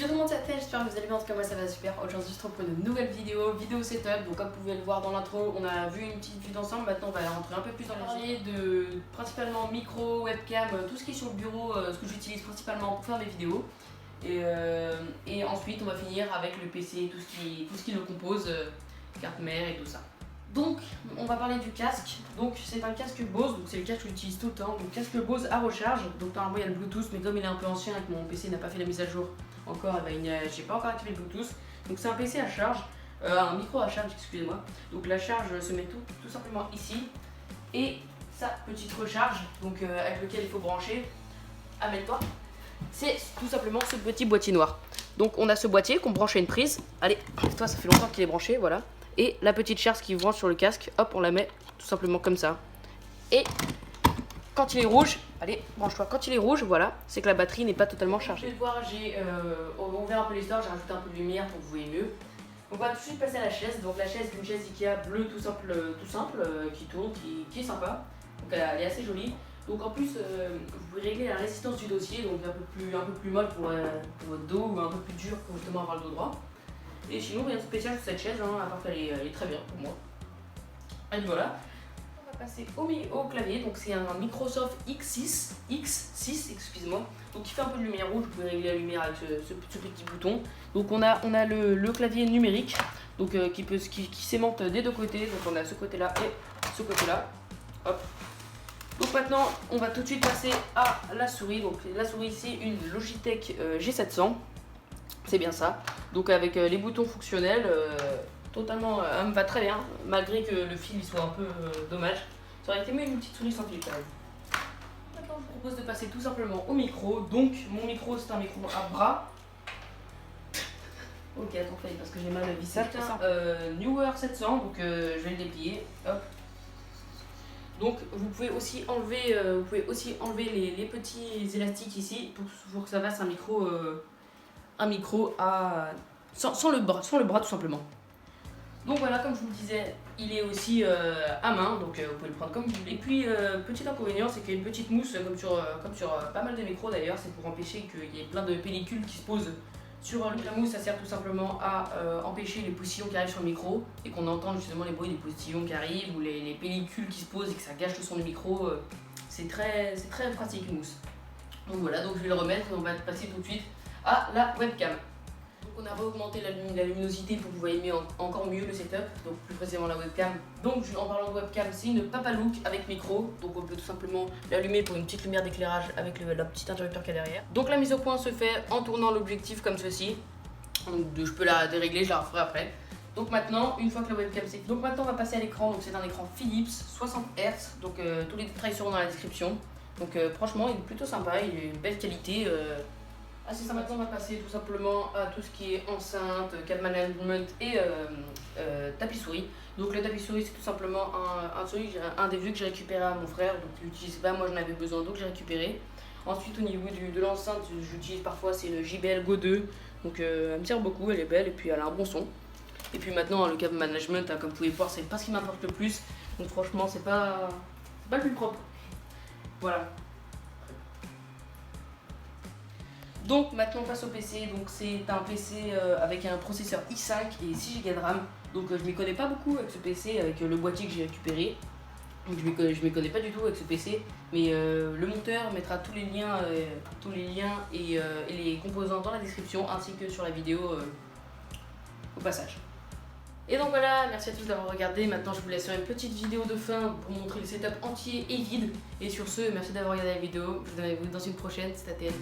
Salut tout le monde, c'est Athènes, j'espère que vous allez bien, en tout cas moi ça va super. Aujourd'hui je te retrouve pour une nouvelle vidéo setup. Donc comme vous pouvez le voir dans l'intro, on a vu une petite vue d'ensemble. Maintenant on va rentrer un peu plus dans les détails de principalement micro, webcam, tout ce qui est sur le bureau, ce que j'utilise principalement pour faire mes vidéos. Et ensuite on va finir avec le PC, tout ce qui le compose, carte mère et tout ça. Donc on va parler du casque. Donc c'est un casque Bose, donc c'est le casque que j'utilise tout le temps. Donc casque Bose à recharge. Donc normalement il y a le Bluetooth, mais comme il est un peu ancien et que mon PC n'a pas fait la mise à jour encore, j'ai pas encore activé le Bluetooth. Donc c'est un PC à charge, un micro à charge, excusez-moi. Donc la charge se met tout simplement ici. Et sa petite recharge, donc avec lequel il faut brancher, amène-toi. C'est tout simplement ce petit boîtier noir. Donc on a ce boîtier qu'on branche à une prise. Allez, toi ça fait longtemps qu'il est branché, voilà. Et la petite charge qui branche sur le casque, hop, on la met tout simplement comme ça. Et quand il est rouge, allez, branche-toi, quand il est rouge, voilà, c'est que la batterie n'est pas totalement chargée. Vous pouvez le voir, j'ai ouvert un peu les stores, j'ai rajouté un peu de lumière pour que vous voyez mieux. On va tout de suite passer à la chaise. Donc la chaise, c'est une chaise Ikea bleue tout simple qui tourne, qui est sympa. Donc elle est assez jolie. Donc en plus, vous pouvez régler la résistance du dossier, donc un peu plus molle pour votre dos ou un peu plus dur pour justement avoir le dos droit. Et sinon, rien de spécial sur cette chaise, à part qu'elle est très bien pour moi. Et voilà. On va passer au clavier. Donc c'est un Microsoft X6, excusez-moi. Donc il fait un peu de lumière rouge. Vous pouvez régler la lumière avec ce petit bouton. Donc on a le clavier numérique, donc qui s'aimante des deux côtés. Donc on a ce côté-là et ce côté-là. Hop. Donc maintenant, on va tout de suite passer à la souris. Donc la souris, c'est une Logitech G700. C'est bien ça. Donc avec les boutons fonctionnels, totalement, elle me va très bien, malgré que le fil soit un peu dommage. Ça aurait été mieux une petite souris sans fil quand même. Maintenant, je vous propose de passer tout simplement au micro. Donc mon micro, c'est un micro à bras. Ok, attends, parce que j'ai mal vissé. Newer 700, donc je vais le déplier. Hop. Donc vous pouvez aussi enlever, les petits élastiques ici pour que ça fasse un micro à sans le bras tout simplement. Donc voilà, comme je vous le disais, il est aussi à main, donc vous pouvez le prendre comme vous voulez. Et puis petit inconvénient, c'est qu'il y a une petite mousse comme sur pas mal de micros d'ailleurs. C'est pour empêcher qu'il y ait plein de pellicules qui se posent sur la mousse. Ça sert tout simplement à empêcher les poussillons qui arrivent sur le micro et qu'on entende justement les bruits des poussillons qui arrivent ou les pellicules qui se posent et que ça gâche le son du micro. C'est très pratique une mousse. Donc voilà, donc je vais le remettre et on va passer tout de suite à la webcam. Donc on a augmenté la luminosité pour que vous voyez encore mieux le setup, donc plus précisément la webcam. Donc en parlant de webcam, c'est une Papalook avec micro, donc on peut tout simplement l'allumer pour une petite lumière d'éclairage avec la petite interrupteur qu'il y a derrière. Donc la mise au point se fait en tournant l'objectif comme ceci. Donc je peux la dérégler, je la referai après. Donc maintenant, une fois que la webcam c'est fait, donc maintenant on va passer à l'écran. Donc c'est un écran Philips 60 Hz, donc tous les détails seront dans la description. Donc franchement, il est plutôt sympa, il est une belle qualité. C'est ça, maintenant on va passer tout simplement à tout ce qui est enceinte, câble management et tapis souris. Donc le tapis souris, c'est tout simplement un des vieux que j'ai récupéré à mon frère, donc il l'utilise pas, moi j'en avais besoin donc j'ai récupéré. Ensuite au niveau de l'enceinte, j'utilise parfois, c'est une JBL Go 2, donc elle me sert beaucoup, elle est belle et puis elle a un bon son. Et puis maintenant le câble management, comme vous pouvez voir, c'est pas ce qui m'importe le plus, donc franchement c'est pas le plus propre. Voilà. Donc maintenant on passe au PC, donc c'est un PC avec un processeur i5 et 6 Go de RAM. Donc je m'y connais pas beaucoup avec ce PC, avec le boîtier que j'ai récupéré. Donc je m'y connais pas du tout avec ce PC, mais le monteur mettra tous les liens et les composants dans la description ainsi que sur la vidéo au passage. Et donc voilà, merci à tous d'avoir regardé. Maintenant je vous laisse faire une petite vidéo de fin pour montrer le setup entier et vide. Et sur ce, merci d'avoir regardé la vidéo. Je vous donne dans une prochaine, c'était Athènes.